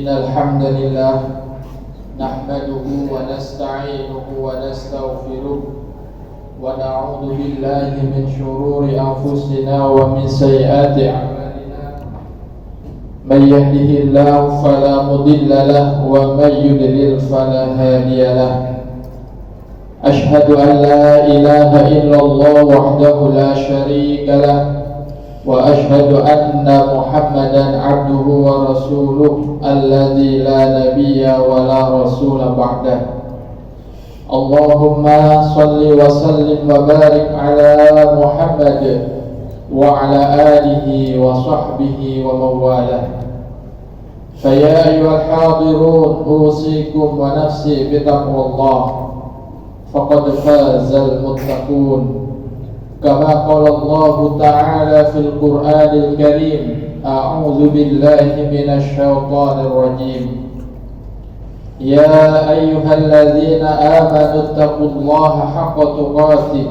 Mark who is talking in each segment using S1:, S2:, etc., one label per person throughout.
S1: إن الحمد لله نحمده ونستعينه ونستغفره ونعوذ بالله من شرور أنفسنا ومن سيئات أعمالنا من يهده الله فلا مضل له ومن يضلل فلا هادي له أشهد أن لا إله إلا الله وحده لا شريك له وأشهد أن محمدا عبده ورسوله الذي لا نبي ولا رسول بعده اللهم صل وسلم وبارك على محمد وعلى آله وصحبه ومن والاه فيا أيها الحاضرون أوصيكم ونفسي بتقوى الله فقد فاز المتقون كما قال الله تعالى في القرآن الكريم أعوذ بالله من الشيطان الرجيم يا أيها الذين آمنوا اتقوا الله حق تقاته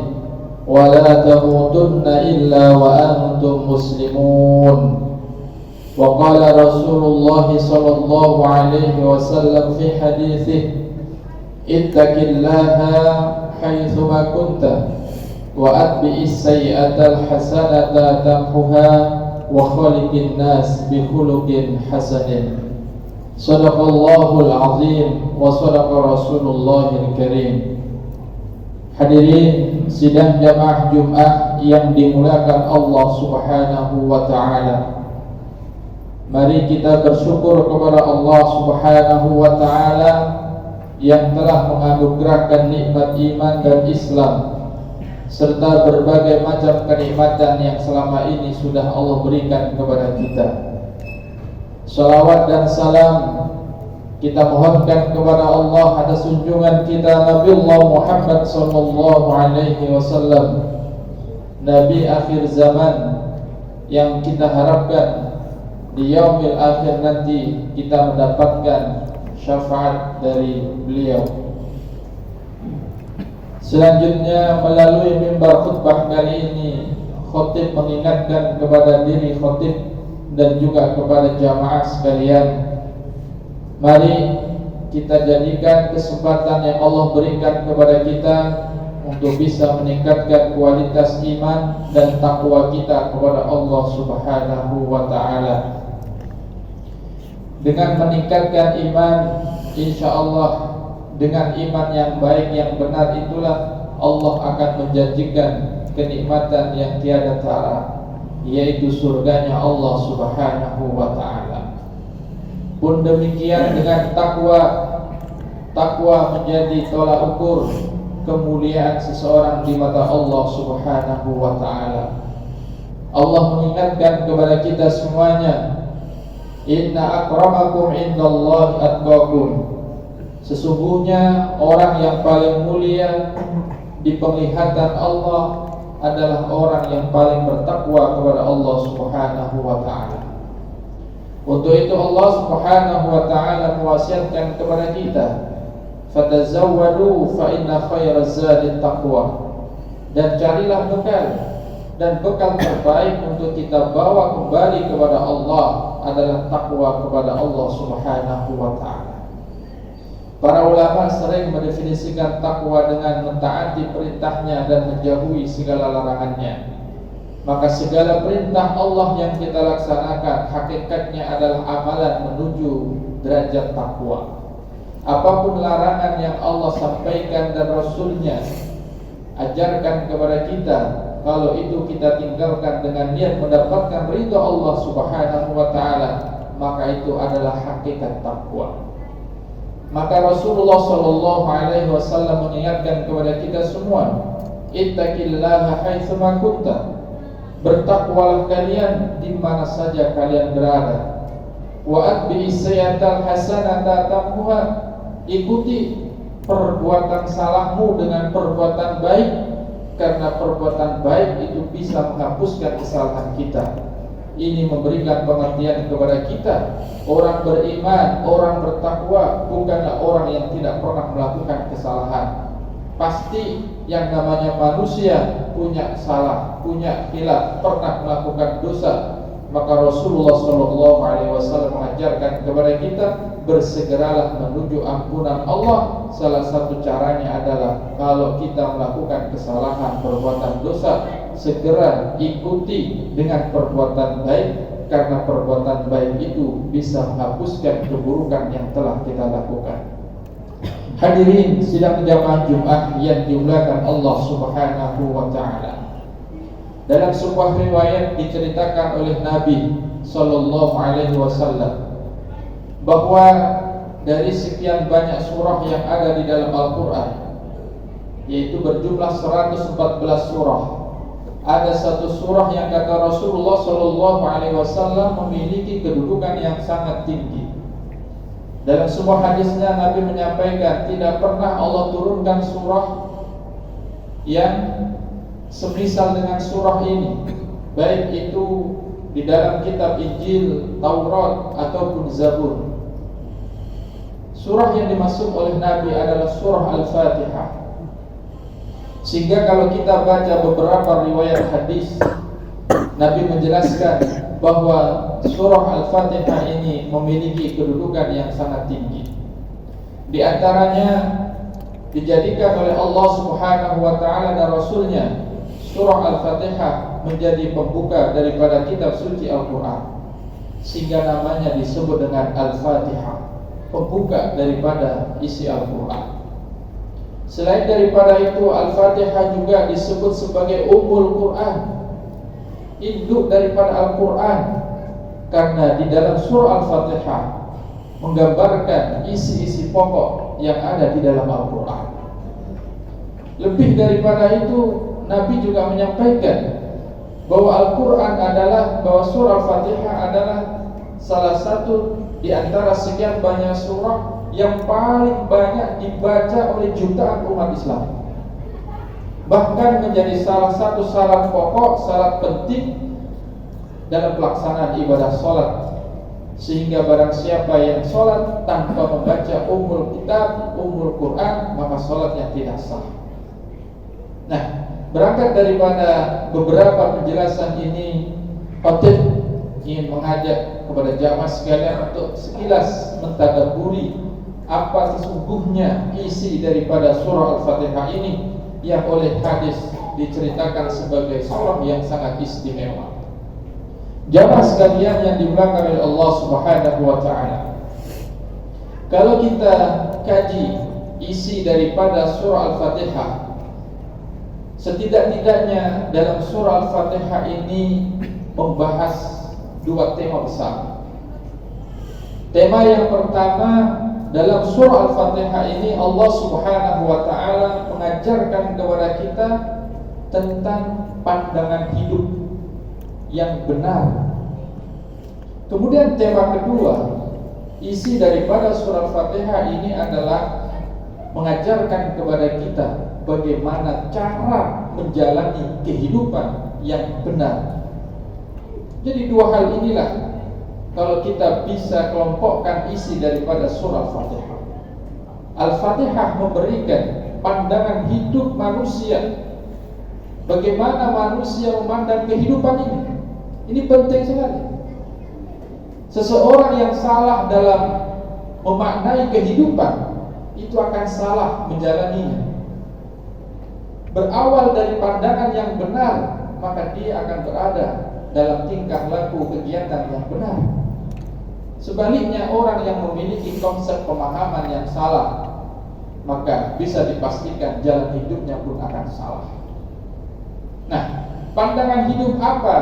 S1: ولا تموتن إلا وأنتم مسلمون وقال رسول الله صلى الله عليه وسلم في حديثه اتق الله حيثما كنت وأتبع السيئة الحسنة تمحها وخالق الناس بخلق حسن صدق الله العظيم وصدق رسول الله الكريم. Hadirin sidang jamaah Jumat yang dimuliakan Allah Subhanahu wa taala. Mari kita bersyukur kepada Allah Subhanahu wa taala yang telah menganugerahkan nikmat iman dan Islam serta berbagai macam kenikmatan yang selama ini sudah Allah berikan kepada kita. Salawat dan salam kita mohonkan kepada Allah atas junjungan kita Nabiullah Muhammad sallallahu alaihi wasallam, Nabi akhir zaman yang kita harapkan di yaumil akhir nanti kita mendapatkan syafaat dari beliau. Selanjutnya melalui mimbar khutbah kali ini khotib mengingatkan kepada diri khotib dan juga kepada jamaah sekalian, mari kita jadikan kesempatan yang Allah berikan kepada kita untuk bisa meningkatkan kualitas iman dan takwa kita kepada Allah Subhanahu wa taala. Dengan meningkatkan iman, insyaallah dengan iman yang baik yang benar itulah Allah akan menjanjikan kenikmatan yang tiada tara, yaitu surganya Allah Subhanahu wa taala. Pun demikian dengan takwa menjadi tolak ukur kemuliaan seseorang di mata Allah Subhanahu wa taala. Allah mengingatkan kepada kita semuanya, inna akramakum indallahi atqakum. Sesungguhnya orang yang paling mulia di penglihatan Allah adalah orang yang paling bertakwa kepada Allah Subhanahu wa taala. Untuk itu Allah Subhanahu wa taala mewasiatkan kepada kita, fatazawwadu fa inna khairaz zadi taqwa. Dan carilah bekal, dan bekal terbaik untuk kita bawa kembali kepada Allah adalah takwa kepada Allah Subhanahu wa taala. Para ulama sering mendefinisikan takwa dengan mentaati perintahnya dan menjauhi segala larangannya. Maka segala perintah Allah yang kita laksanakan hakikatnya adalah amalan menuju derajat takwa. Apapun larangan yang Allah sampaikan dan Rasulnya ajarkan kepada kita, kalau itu kita tinggalkan dengan niat mendapatkan ridha Allah Subhanahu wa taala, maka itu adalah hakikat takwa. Maka Rasulullah sallallahu alaihi wasallam mengingatkan kepada kita semua, ittaqillaha haitsuma kunta. Bertakwalah kalian di mana saja kalian berada. Wa atbi'is sayyi'atal hasanata tamhuha. Ikuti perbuatan salahmu dengan perbuatan baik, karena perbuatan baik itu bisa menghapuskan kesalahan kita. Ini memberikan pengertian kepada kita, orang beriman, orang bertakwa bukanlah orang yang tidak pernah melakukan kesalahan. Pasti yang namanya manusia punya salah, punya khilaf, pernah melakukan dosa. maka Rasulullah SAW mengajarkan kepada kita, bersegeralah menuju ampunan Allah. Salah satu caranya adalah kalau kita melakukan kesalahan, perbuatan dosa, segera ikuti dengan perbuatan baik, karena perbuatan baik itu bisa menghapuskan keburukan yang telah kita lakukan. Hadirin sidang jamaah Jumat yang dimuliakan Allah Subhanahu wa taala. Dalam sebuah riwayat diceritakan oleh Nabi sallallahu alaihi wasallam bahwa dari sekian banyak surah yang ada di dalam Al-Qur'an, yaitu berjumlah 114 surah, ada satu surah yang kata Rasulullah sallallahu alaihi wasallam memiliki kedudukan yang sangat tinggi. Dalam sebuah hadisnya Nabi menyampaikan, tidak pernah Allah turunkan surah yang semisal dengan surah ini, baik itu di dalam kitab Injil, Taurat ataupun Zabur. Surah yang dimaksud oleh Nabi adalah surah Al-Fatihah. Sehingga kalau kita baca beberapa riwayat hadis, Nabi menjelaskan bahwa surah Al-Fatihah ini memiliki kedudukan yang sangat tinggi. Di antaranya dijadikan oleh Allah Subhanahu wa taala dan Rasulnya surah Al-Fatihah menjadi pembuka daripada kitab suci Al-Quran, sehingga namanya disebut dengan Al-Fatihah, pembuka daripada isi Al-Quran. Selain daripada itu, Al-Fatihah juga disebut sebagai Ummul Quran, induk daripada Al-Quran, karena di dalam surah Al-Fatihah menggambarkan isi-isi pokok yang ada di dalam Al-Quran. Lebih daripada itu, Nabi juga menyampaikan bahwa Al-Quran adalah, bahwa surah Al-Fatihah adalah salah satu di antara sekian banyak surah yang paling banyak dibaca oleh jutaan umat Islam. Bahkan menjadi salah satu syarat pokok, syarat penting dalam pelaksanaan ibadah sholat. Sehingga barang siapa yang sholat tanpa membaca Ummul Kitab, Ummul Quran, maka sholatnya tidak sah. Nah, berangkat daripada beberapa penjelasan ini, khotib ingin mengajak kepada jamaah sekalian untuk sekilas mentadabburi apa sesungguhnya isi daripada surah Al-Fatihah ini, yang oleh hadis diceritakan sebagai surah yang sangat istimewa. Jamaah sekalian yang dimuliakan oleh Allah Subhanahu wa taala, kalau kita kaji isi daripada surah Al-Fatihah, setidak-tidaknya dalam surah Al-Fatihah ini membahas dua tema besar. Tema yang pertama, dalam surah Al-Fatihah ini Allah Subhanahu wa taala mengajarkan kepada kita tentang pandangan hidup yang benar. Kemudian tema kedua, isi daripada surah Al-Fatihah ini adalah mengajarkan kepada kita bagaimana cara menjalani kehidupan yang benar. Jadi dua hal inilah kalau kita bisa kelompokkan isi daripada surah Al-Fatihah. Al-Fatihah memberikan pandangan hidup manusia, bagaimana manusia memandang kehidupan ini. Ini penting sekali. Seseorang yang salah dalam memaknai kehidupan itu akan salah menjalaninya. Berawal dari pandangan yang benar, maka dia akan berada dalam tingkah laku kegiatan yang benar. Sebaliknya, orang yang memiliki konsep pemahaman yang salah, maka bisa dipastikan jalan hidupnya pun akan salah. Nah, pandangan hidup apa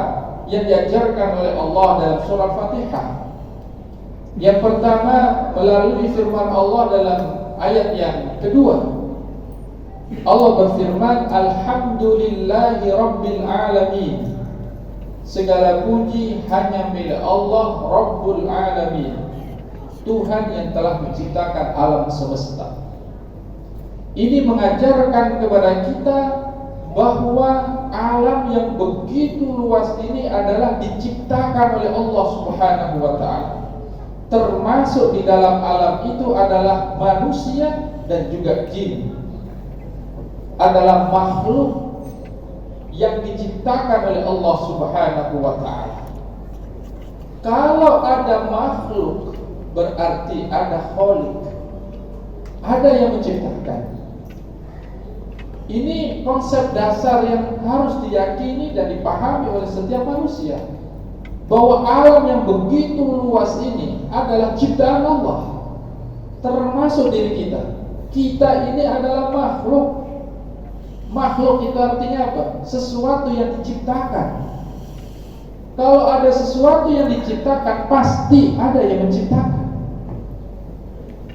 S1: yang diajarkan oleh Allah dalam surah Al-Fatihah? Yang pertama, melalui firman Allah dalam ayat yang kedua, Allah berfirman, Alhamdulillahi Rabbil Alamin, segala puji hanya milik Allah Rabbul Alamin, Tuhan yang telah menciptakan alam semesta. Ini mengajarkan kepada kita bahwa alam yang begitu luas ini adalah diciptakan oleh Allah Subhanahu wa taala. Termasuk di dalam alam itu adalah manusia dan juga jin. Adalah makhluk yang diciptakan oleh Allah Subhanahu wa taala. Kalau ada makhluk, berarti ada khaliq, ada yang menciptakan. Ini konsep dasar yang harus diyakini dan dipahami oleh setiap manusia, bahwa alam yang begitu luas ini adalah ciptaan Allah, termasuk diri kita. Kita ini adalah makhluk. Makhluk itu artinya apa? Sesuatu yang diciptakan. Kalau ada sesuatu yang diciptakan, pasti ada yang menciptakan.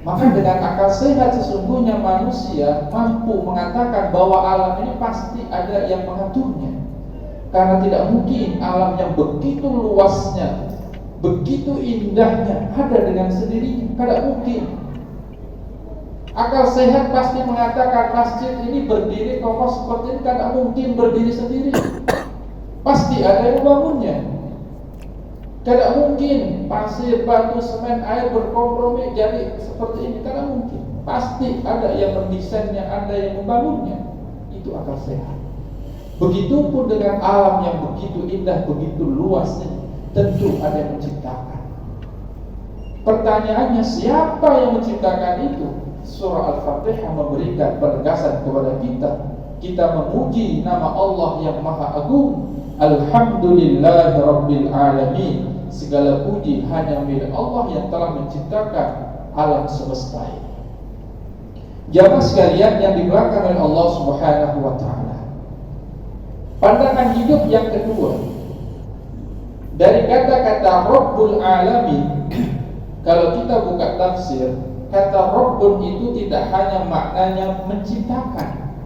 S1: Maka dengan akal sehat sesungguhnya manusia mampu mengatakan bahwa alam ini pasti ada yang mengaturnya. Karena tidak mungkin alam yang begitu luasnya, begitu indahnya ada dengan sendirinya. Tidak mungkin. Akal sehat pasti mengatakan masjid ini berdiri kokoh seperti ini, tidak mungkin berdiri sendiri. Pasti ada yang membangunnya. Tidak mungkin pasir, batu, semen, air berkompromi jadi seperti ini. Tidak mungkin. Pasti ada yang mendesainnya, ada yang membangunnya. Itu akal sehat. Begitupun dengan alam yang begitu indah, begitu luas ini, tentu ada yang menciptakan. Pertanyaannya, siapa yang menciptakan itu? Surah Al-Fatihah memberikan penegasan kepada kita. Kita memuji nama Allah yang Maha Agung. Alhamdulillahi Rabbil Alamin. Segala puji hanya milik Allah yang telah menciptakan alam semesta ini. Jamaah sekalian yang dimuliakan oleh Allah Subhanahu wa taala. Pandangan hidup yang kedua dari kata-kata Rabbul Alamin, kalau kita buka tafsir, kata Rabbun itu tidak hanya maknanya menciptakan,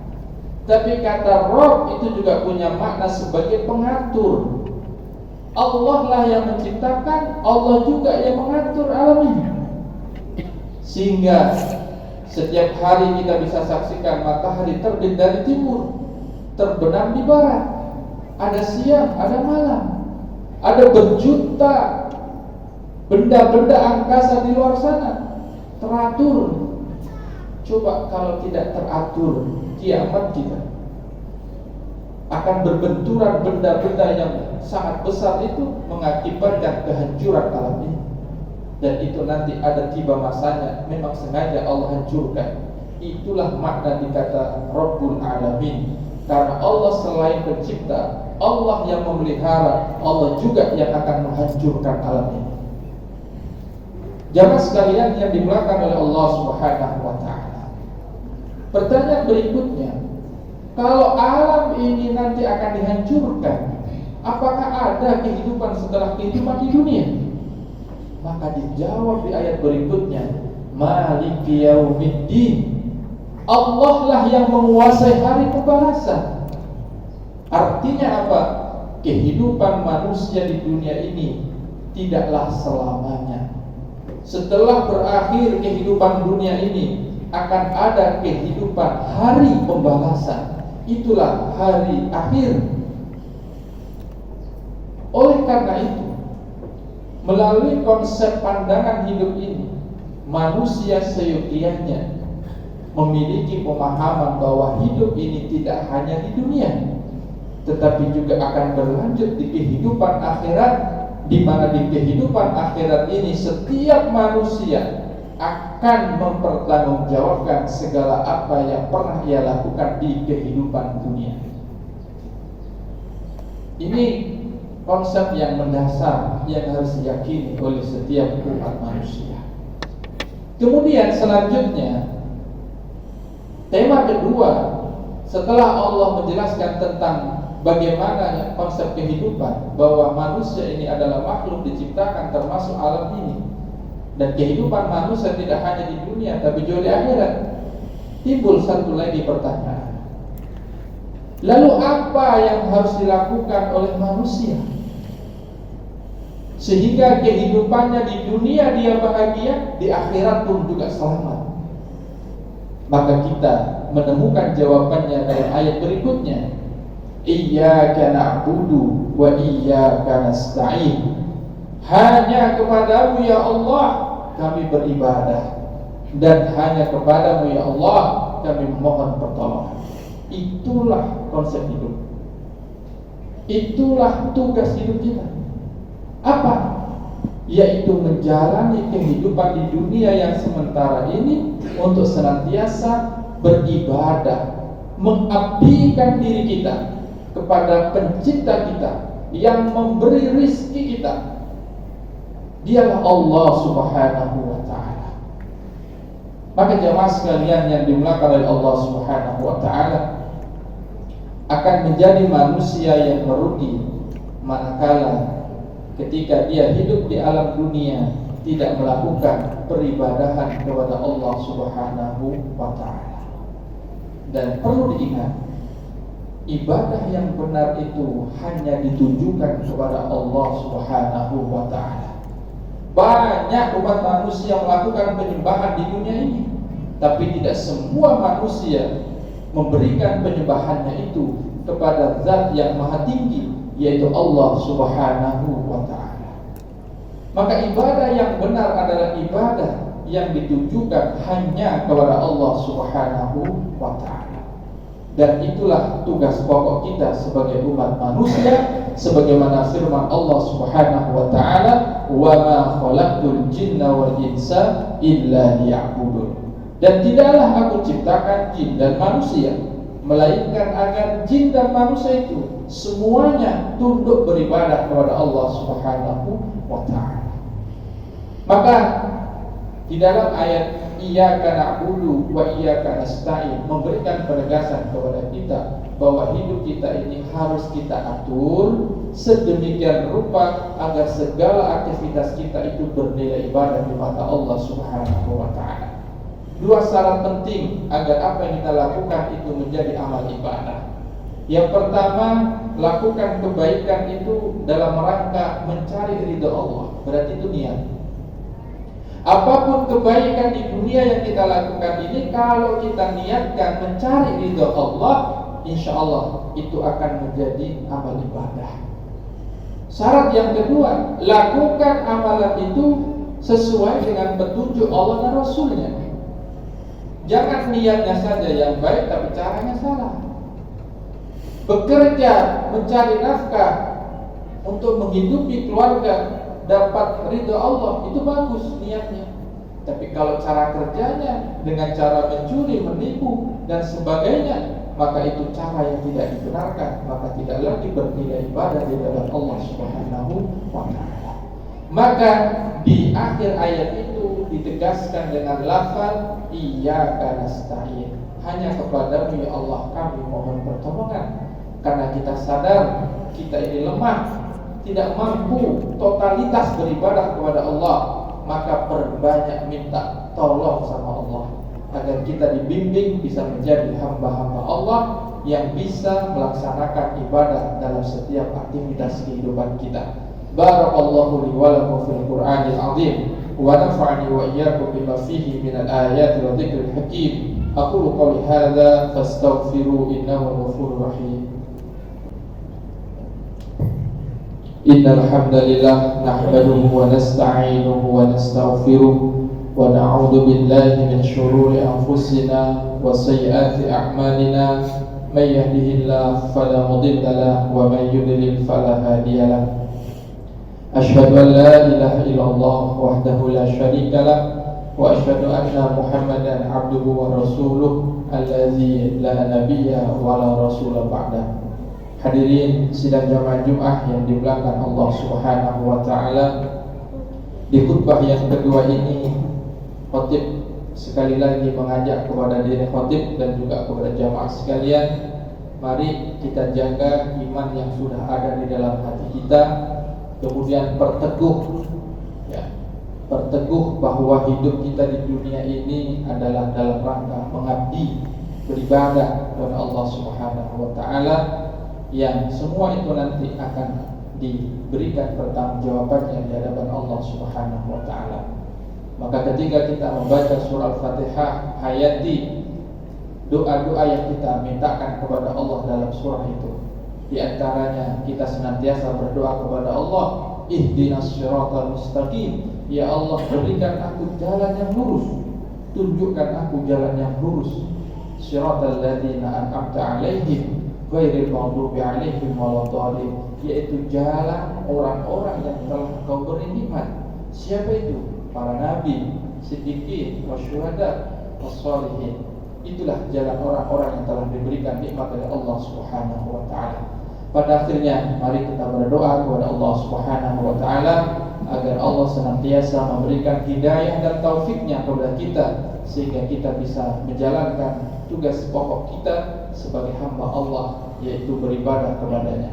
S1: tapi kata Rabb itu juga punya makna sebagai pengatur. Allah lah yang menciptakan, Allah juga yang mengatur alam ini. Sehingga setiap hari kita bisa saksikan matahari terbit dari timur, terbenam di barat. Ada siang, ada malam. Ada berjuta benda-benda angkasa di luar sana, teratur. Coba kalau tidak teratur, kiamat kita akan berbenturan benda-benda yang sangat besar itu, mengakibatkan kehancuran alam ini. Dan itu nanti ada tiba masanya, memang sengaja Allah hancurkan. Itulah makna dikata Rabbul Alamin. Karena Allah selain pencipta, Allah yang memelihara, Allah juga yang akan menghancurkan alam ini. Jamaah sekalian yang dimuliakan oleh Allah Subhanahu wa taala. Pertanyaan berikutnya, kalau alam ini nanti akan dihancurkan, apakah ada kehidupan setelah kehidupan di dunia? Maka dijawab di ayat berikutnya, Maliki Yaumiddin. Allah lah yang menguasai hari pembalasan. Artinya apa? Kehidupan manusia di dunia ini tidaklah selamanya. Setelah berakhir kehidupan dunia ini, akan ada kehidupan hari pembalasan. Itulah hari akhir. Oleh karena itu, melalui konsep pandangan hidup ini, manusia seyogianya memiliki pemahaman bahwa hidup ini tidak hanya di dunia, tetapi juga akan berlanjut di kehidupan akhirat, di mana di kehidupan akhirat ini setiap manusia akan mempertanggungjawabkan segala apa yang pernah ia lakukan di kehidupan dunia. Ini konsep yang mendasar yang harus diyakini oleh setiap umat manusia. Kemudian selanjutnya, tema kedua setelah Allah menjelaskan tentang bagaimana konsep kehidupan, bahwa manusia ini adalah makhluk diciptakan termasuk alam ini, dan kehidupan manusia tidak hanya di dunia tapi juga di akhirat. Timbul satu lagi pertanyaan, lalu apa yang harus dilakukan oleh manusia sehingga kehidupannya di dunia dia bahagia, di akhirat pun juga selamat? Maka kita menemukan jawabannya dalam ayat berikutnya, Iyyaka na'budu wa iyyaka nasta'in. Hanya kepadamu ya Allah kami beribadah, dan hanya kepadamu ya Allah kami memohon pertolongan. Itulah konsep hidup. Itulah tugas hidup kita. Apa? yaitu menjalani kehidupan di dunia yang sementara ini untuk senantiasa beribadah, mengabdikan diri kita kepada pencipta kita yang memberi rizki kita. Dialah Allah Subhanahu wa ta'ala. Maka jemaah sekalian yang dimuliakan oleh Allah Subhanahu wa ta'ala, akan menjadi manusia yang merugi manakala ketika dia hidup di alam dunia tidak melakukan peribadahan kepada Allah Subhanahu wa ta'ala. Dan perlu diingat, ibadah yang benar itu hanya ditujukan kepada Allah Subhanahu wa ta'ala. Banyak umat manusia melakukan penyembahan di dunia ini, tapi tidak semua manusia memberikan penyembahannya itu kepada zat yang maha tinggi, yaitu Allah Subhanahu wa ta'ala. Maka ibadah yang benar adalah ibadah yang ditujukan hanya kepada Allah Subhanahu wa ta'ala. Dan itulah tugas pokok kita sebagai umat manusia, sebagaimana firman Allah Subhanahu wa ta'ala, "Wa ma khalaqtul jinna wal insa illa liya'budun." Dan tidaklah aku ciptakan jin dan manusia melainkan agar jin dan manusia itu semuanya tunduk beribadah kepada Allah Subhanahu wa ta'ala. Maka di dalam ayat Iyyaka na'budu wa iyyaka nasta'in memberikan penegasan kepada kita bahwa hidup kita ini harus kita atur sedemikian rupa agar segala aktivitas kita itu bernilai ibadah di mata Allah Subhanahu wa ta'ala. Dua syarat penting agar apa yang kita lakukan itu menjadi amal ibadah. Yang pertama, lakukan kebaikan itu dalam rangka mencari ridha Allah. Berarti itu niat. Apapun kebaikan di dunia yang kita lakukan ini, kalau kita niatkan mencari ridha Allah, insya Allah itu akan menjadi amal ibadah. Syarat yang kedua, lakukan amalan itu sesuai dengan petunjuk Allah dan Rasulnya. Jangan niatnya saja yang baik tapi caranya salah. Bekerja mencari nafkah untuk menghidupi keluarga, dapat ridha Allah, itu bagus niatnya. Tapi kalau cara kerjanya dengan cara mencuri, menipu dan sebagainya, maka itu cara yang tidak dibenarkan, maka tidak lagi bernilai ibadah di hadapan Allah Subhanahu wa ta'ala. Maka di akhir ayat itu ditegaskan dengan lafaz Iyyaka nasta'in, hanya kepadamu ya Allah kami mohon pertolongan, karena kita sadar kita ini lemah, tidak mampu totalitas beribadah kepada Allah, maka perbanyak minta tolong sama Allah agar kita dibimbing bisa menjadi hamba-hamba Allah yang bisa melaksanakan ibadah dalam setiap aktivitas kehidupan kita. Barakallahu li wa lakum fil Qur'anil azim wa nafa'ani wa iyyakum bima fihi minal ayati wa dzikril hakim. Aqulu qouli hadza fastaghfiru innahu ghafurur rahim. Innal hamdalillah nahmaduhu wa nasta'inuhu wa nastaghfiruh wa na'udzu billahi min shururi anfusina wa sayyiati a'malina may yahdihillahu fala mudilla lahu wa may yudlil fala hadiya lahu. Asyhadu an la ilaha illallah wahdahu la syarika lahu wa asyhadu anna Muhammadan 'abduhu wa rasuluh allazi la nabiyya wa la rasula ba'dahu. Hadirin sidang jamaah Jumat yang dimuliakan Allah Subhanahu wa ta'ala, di khutbah yang kedua ini khatib sekali lagi mengajak kepada diri khatib dan juga kepada jamaah sekalian, mari kita jaga iman yang sudah ada di dalam hati kita, kemudian perteguh bahwa hidup kita di dunia ini adalah dalam rangka mengabdi beribadah kepada Allah Subhanahu wa ta'ala, yang semua itu nanti akan diberikan pertanggungjawabannya di hadapan Allah Subhanahu wa ta'ala. Maka ketika kita membaca surah Al-Fatihah, hayati doa-doa yang kita mintakan kepada Allah dalam surah itu. Di antaranya kita senantiasa berdoa kepada Allah, ihdinas siratal mustaqim, ya Allah berikan aku jalan yang lurus, tunjukkan aku jalan yang lurus. Siratal ladzina an'amta 'alaihim ghairil maghdubi 'alaihim waladdallin, yaitu jalan orang-orang yang telah Kau beri nikmat, Siapa itu? Para nabi, siddiqin, wasyuhada, wassalihin. Itulah jalan orang-orang yang telah diberikan nikmat dari Allah Subhanahu wa taala. Pada akhirnya mari kita berdoa kepada Allah Subhanahu wa taala agar Allah senantiasa memberikan hidayah dan taufiknya kepada kita sehingga kita bisa menjalankan tugas pokok kita sebagai hamba Allah, yaitu beribadah kepadanya.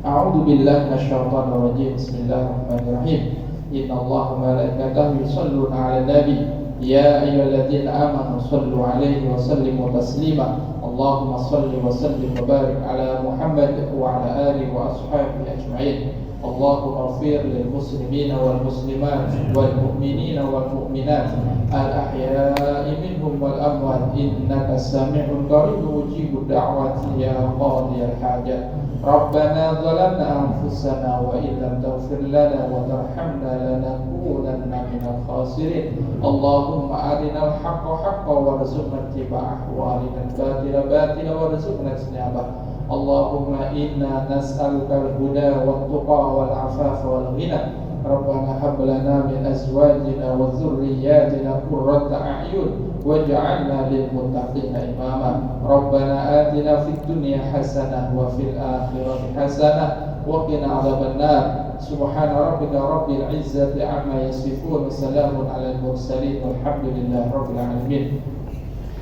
S1: A'udzu billahi minasyaitonir rajim. Bismillahirrahmanirrahim. Innallaha wa malaikatahu yusholluna 'alan nabi ya ayyuhalladzina amanu shallu 'alaihi wa sallimu taslima. Allahumma shalli wa sallim wa barik 'ala Muhammad wa 'ala alihi wa ashabihi ajma'in. Allahumma ighfir lil muslimina wal muslimat wal mu'minina wal mu'minat al ahya'i minhum wal amwat innaka sami'un qaribun mujibud da'wati ya qadiyal hajat. Rabbana zalamna anfusana wa illam taghfir lana wa tarhamna lanakunanna minal khasirin. Allahumma arinal haqqa haqqan warzuqna ittiba'ahu wa arinal batila batila warzuqna ijtinabah. Allahumma inna nas'aluka al-huda wat-tuqa wal-'afafa wal-ghina. Rabbana hab lana min azwajina wa dhurriyyatina qurrata a'yun waj'alna lil muttaqina imama. Rabbana atina fid dunya hasanah wa fil akhirati hasanah wa qina 'adzabannar. Subhana rabbika rabbil 'izzati 'amma yasifun wa salamun 'alal mursalin walhamdulillahi rabbil alamin.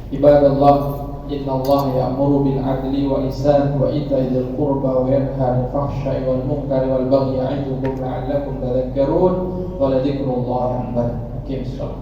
S1: Ibadallah, inna Allah ya'muru bil 'adli wal ihsan wa ita'i dzil qurba wa yanha 'anil fahsya'i wal munkari wal baghi ya'idukum la'allakum tadhakkarun wa la dzikrullahi akbar. Aqim shalah.